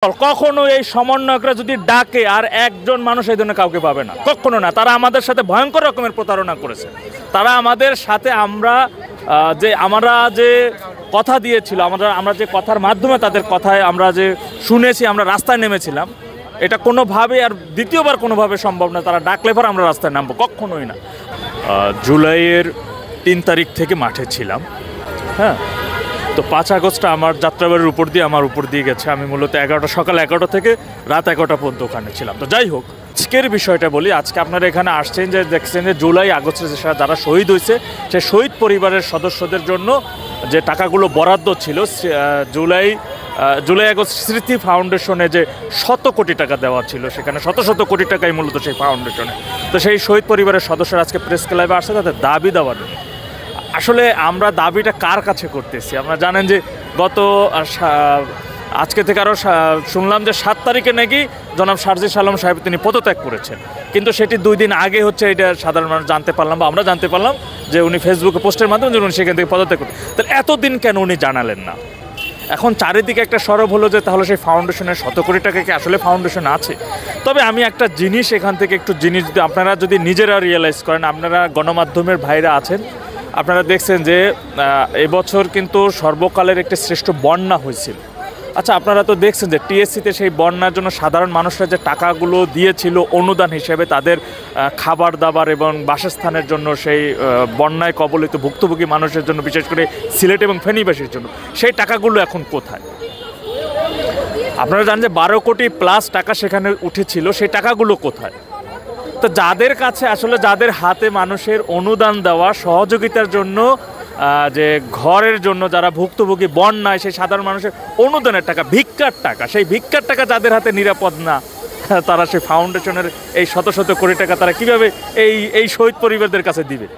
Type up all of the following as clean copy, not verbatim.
কখনো এই সমন্বয়করা যদি ডাকে আর একজন মানুষ এই জন্য কাউকে পাবে না, কখনো না। তারা আমাদের সাথে ভয়ঙ্কর রকমের প্রতারণা করেছে। তারা আমাদের সাথে আমরা যে কথা দিয়েছিল, আমরা যে কথার মাধ্যমে তাদের কথায় আমরা যে শুনেছি, আমরা রাস্তায় নেমেছিলাম, এটা কোনোভাবে আর দ্বিতীয়বার কোনোভাবে সম্ভব না। তারা ডাকলে পর আমরা রাস্তায় নামবো, কখনোই না। জুলাইয়ের 3 তারিখ থেকে মাঠে ছিলাম। হ্যাঁ, তো 5 আগস্ট আমার যাত্রাবাড়ির উপর দিয়ে গেছে। আমি মূলত সকাল 11টা থেকে রাত 11টা পর্যন্ত ওখানে ছিলাম। তো যাই হোক, আজকের বিষয়টা বলি। আজকে আপনারা এখানে আসছেন যে দেখছেন যে জুলাই আগস্টে যারা শহীদ হয়েছে, সেই শহীদ পরিবারের সদস্যদের জন্য যে টাকাগুলো বরাদ্দ ছিল, জুলাই আগস্ট স্মৃতি ফাউন্ডেশনে যে 100 কোটি টাকা দেওয়া ছিল, সেখানে শত কোটি টাকাই মূলত সেই ফাউন্ডেশনে। তো সেই শহীদ পরিবারের সদস্যরা আজকে প্রেস ক্লাবে আসছে তাদের দাবি দেওয়ার। আসলে আমরা দাবিটা কার কাছে করতেছি? আপনারা জানেন যে আজকে থেকে আরও শুনলাম যে 7 তারিখে নাকি জনাব শারজিস আলম সাহেব তিনি পদত্যাগ করেছেন, কিন্তু সেটি 2 দিন আগে হচ্ছে এটা সাধারণ মানুষ জানতে পারলাম, বা আমরা জানতে পারলাম যে উনি ফেসবুকে পোস্টের মাধ্যমে উনি সেখান থেকে পদত্যাগ করতেন। তাহলে এতদিন কেন উনি জানালেন না? এখন চারিদিকে একটা সরব হলো যে তাহলে সেই ফাউন্ডেশনের 100 কোটি টাকা কি আসলে ফাউন্ডেশন আছে? তবে আমি একটা জিনিস এখান থেকে যদি আপনারা নিজেরা রিয়েলাইজ করেন, আপনারা গণমাধ্যমের ভাইরা আছেন, আপনারা দেখছেন যে এবছর কিন্তু সর্বকালের একটি শ্রেষ্ঠ বন্যা হয়েছিল। আচ্ছা, আপনারা তো দেখছেন যে টিএসসিতে সেই বন্যার জন্য সাধারণ মানুষরা যে টাকাগুলো দিয়েছিল অনুদান হিসেবে তাদের খাবার দাবার এবং বাসস্থানের জন্য, সেই বন্যায় কবলিত ভুক্তভোগী মানুষের জন্য, বিশেষ করে সিলেট এবং ফেনীবাসীর জন্য, সেই টাকাগুলো এখন কোথায়? আপনারা জানেন যে 12 কোটি প্লাস টাকা সেখানে উঠেছিল, সেই টাকাগুলো কোথায়? তো যাদের কাছে আসলে, যাদের হাতে মানুষের অনুদান দেওয়া, সহযোগিতার জন্য, যে ঘরের জন্য যারা ভুক্তভোগী বন্যায়, সেই সাধারণ মানুষের অনুদানের টাকা, ভিক্ষার টাকা, সেই ভিক্ষার টাকা যাদের হাতে নিরাপদ না, তারা সেই ফাউন্ডেশনের এই শত কোটি টাকা তারা কীভাবে এই শহীদ পরিবারদের কাছে দিবে?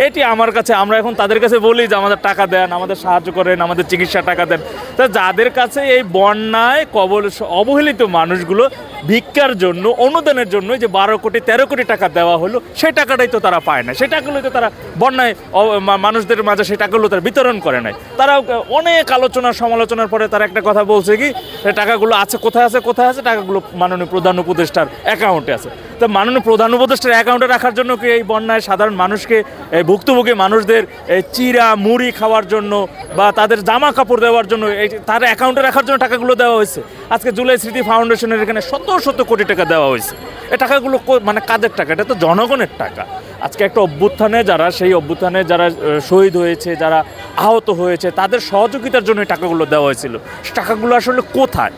এটি আমার কাছে, আমরা এখন তাদের কাছে বলি যে আমাদের টাকা দেন, আমাদের সাহায্য করেন, আমাদের চিকিৎসা টাকা দেন। তা যাদের কাছে এই বন্যায় অবহেলিত মানুষগুলো ভিক্ষার জন্য, অনুদানের জন্য যে 13 কোটি টাকা দেওয়া হলো, সেই টাকাটাই তো তারা পায় না। সেই টাকাগুলো তো তারা বন্যায় মানুষদের মাঝে সেই টাকাগুলো তারা বিতরণ করে নাই। তারা অনেক সমালোচনার পরে তারা একটা কথা বলছে কি, টাকাগুলো আছে কোথায় আছে, টাকাগুলো মাননীয় প্রধান উপদেষ্টার অ্যাকাউন্টে আছে। তো মাননীয় প্রধান উপদেষ্টার অ্যাকাউন্টে রাখার জন্য কি এই বন্যায় সাধারণ মানুষকে, ভুক্তভোগী মানুষদের চিরা মুড়ি খাওয়ার জন্য বা তাদের জামা কাপড় দেওয়ার জন্য, তার অ্যাকাউন্টে রাখার জন্য টাকাগুলো দেওয়া হয়েছে? আজকে জুলাই স্মৃতি ফাউন্ডেশনের এখানে শত কোটি টাকা দেওয়া হয়েছে। এই টাকাগুলো মানে কাদের টাকা? এটা তো জনগণের টাকা। আজকে একটা সেই অভ্যুত্থানে যারা শহীদ হয়েছে, যারা আহত হয়েছে, তাদের সহযোগিতার জন্য এই টাকাগুলো দেওয়া হয়েছিল। টাকাগুলো আসলে কোথায়?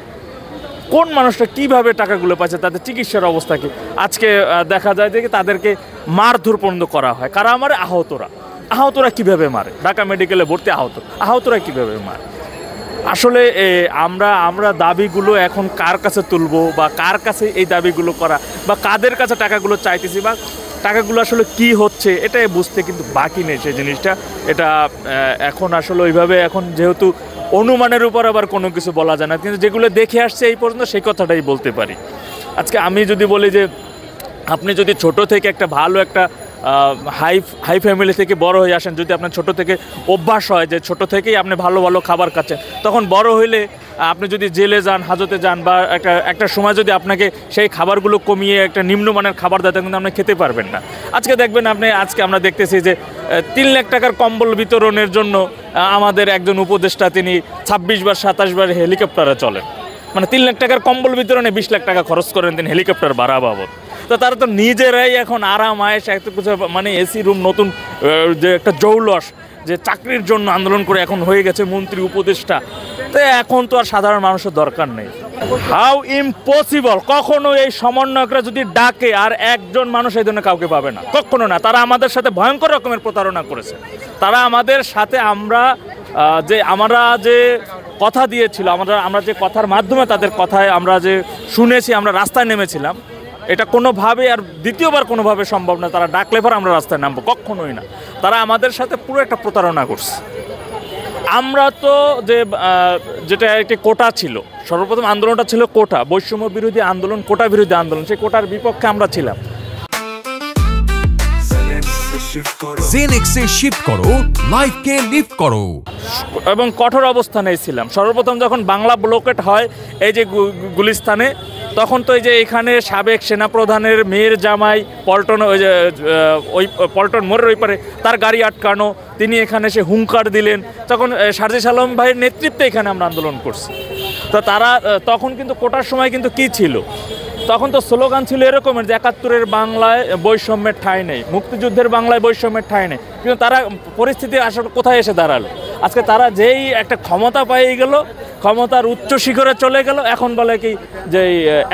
কোন মানুষটা কিভাবে টাকাগুলো পাচ্ছে? তাদের চিকিৎসার অবস্থা কি? আজকে দেখা যায় যে তাদেরকে মারধর পর্যন্ত করা হয়। কারা মারে? আহতরা কিভাবে মারে? ঢাকা মেডিকেলে ভর্তি আহতরা কিভাবে মারে? আসলে আমরা দাবিগুলো এখন কার কাছে তুলবো, বা কার কাছে এই দাবিগুলো করা, বা কাদের কাছে টাকাগুলো চাইতেছি, বা টাকাগুলো আসলে কি হচ্ছে, এটাই বুঝতে কিন্তু বাকি নেই সেই জিনিসটা। এটা এখন আসলে ওইভাবে, এখন যেহেতু অনুমানের উপর আবার কোনো কিছু বলা যায় না, কিন্তু যেগুলো দেখে আসছে এই পর্যন্ত, সেই কথাটাই বলতে পারি। আজকে আমি যদি বলি যে আপনি যদি ছোট থেকে একটা ভালো একটা হাই ফ্যামিলি থেকে বড় হয়ে আসেন, যদি আপনার ছোট থেকে অভ্যাস হয় যে ছোট থেকেই আপনি ভালো খাবার খাচ্ছেন, তখন বড় হইলে আপনি যদি জেলে যান, হাজতে যান, বা একটা সময় যদি আপনাকে সেই খাবারগুলো কমিয়ে একটা নিম্নমানের খাবার দেয়, কিন্তু আপনি খেতে পারবেন না। আজকে দেখবেন আজকে আমরা দেখতেছি যে 3 লাখ টাকার কম্বল বিতরণের জন্য আমাদের একজন উপদেষ্টা তিনি 26 বার 27 বার হেলিকপ্টারে চলেন। মানে 3 লাখ টাকার কম্বল বিতরণে 20 লাখ টাকা খরচ করেন তিনি হেলিকপ্টার ভাড়া বাবদ। তো তারা তো নিজেরাই এখন আরাম আয়েশ এত কিছু, মানে এসি রুম, নতুন যে একটা জৌলস, যে চাকরির জন্য আন্দোলন করে এখন হয়ে গেছে মন্ত্রী, উপদেষ্টা। তো এখন তো আর সাধারণ মানুষের দরকার নেই। How impossible! কখনো এই সমন্বয়করা যদি ডাকে আর একজন মানুষ এই জন্য কাউকে পাবে না, কখনো না। তারা আমাদের সাথে ভয়ঙ্কর রকমের প্রতারণা করেছে। তারা আমাদের সাথে আমরা যে কথা দিয়েছিল, আমরা যে কথার মাধ্যমে তাদের কথায় আমরা যে শুনেছি, আমরা রাস্তায় নেমেছিলাম, এটা কোনোভাবে আর দ্বিতীয়বার কোনোভাবে সম্ভব না। তারা ডাকলে পর আমরা রাস্তায় নামবো, কখনোই না। তারা আমাদের সাথে পুরো একটা প্রতারণা করছে। আমরা তো যেটা একটি কোটা ছিল, সর্বপ্রথম আন্দোলনটা ছিল কোটা, বৈষম্য বিরোধী আন্দোলন, কোটা বিরোধী আন্দোলন। সেই কোটার বিপক্ষে আমরা ছিলাম। জেনেক্সে শিফট করো, লাইফকে লিফট করো। এবং কঠোর অবস্থানেই ছিলাম। সর্বপ্রথম যখন বাংলা ব্লকেট হয় এই যে গুলিস্তানে, তখন তো এই যে এখানে সাবেক সেনাপ্রধানের মেয়ের জামাই পল্টন, ওই যে ওই পল্টন মোড়ের ওই পারে তার গাড়ি আটকানো, তিনি এখানে এসে হুঙ্কার দিলেন। তখন সারজিস আলম ভাইয়ের নেতৃত্বে এখানে আমরা আন্দোলন করছি। তো তারা তখন কিন্তু কোটার সময় কিন্তু কি ছিল, তখন তো স্লোগান ছিল এরকমের যে ৭১-এর বাংলায় বৈষম্যের ঠাঁই নেই, মুক্তিযুদ্ধের বাংলায় বৈষম্যের ঠাঁই নেই। কিন্তু তারা পরিস্থিতি আসলে কোথায় এসে দাঁড়ালো? আজকে তারা যেই একটা ক্ষমতা পেয়ে গেল, ক্ষমতার উচ্চ শিখরে চলে গেল, এখন বলে কি যে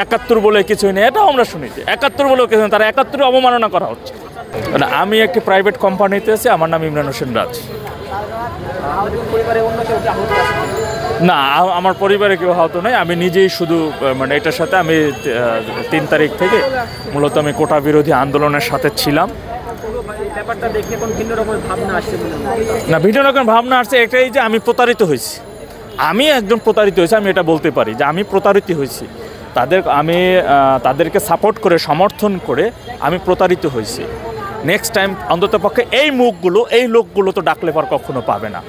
৭১ বলে কিছুই নেই। এটাও আমরা শুনেছি, ৭১ বলেও কিছু নেই, তারা ৭১ অবমাননা করা হচ্ছে। আমি একটি প্রাইভেট কোম্পানিতে আছি, আমার নাম ইমরান হোসেন রাজ। না, আমার পরিবারে কেউ আহত নয়, আমি নিজেই শুধু মানে এটার সাথে আমি ৩ তারিখ থেকে মূলত আমি কোটা বিরোধী আন্দোলনের সাথে ছিলাম। না, ভিন্ন রকম ভাবনা আসছে এটাই যে আমি প্রতারিত হয়েছি, আমি একজন প্রতারিত হয়েছি, আমি এটা বলতে পারি যে আমি প্রতারিত হয়েছি। আমি তাদেরকে সাপোর্ট করে সমর্থন করে আমি প্রতারিত হয়েছি। নেক্সট টাইম অন্ততপক্ষে এই মুখগুলো, এই লোকগুলো তো ডাকলে পর কখনো পাবে না।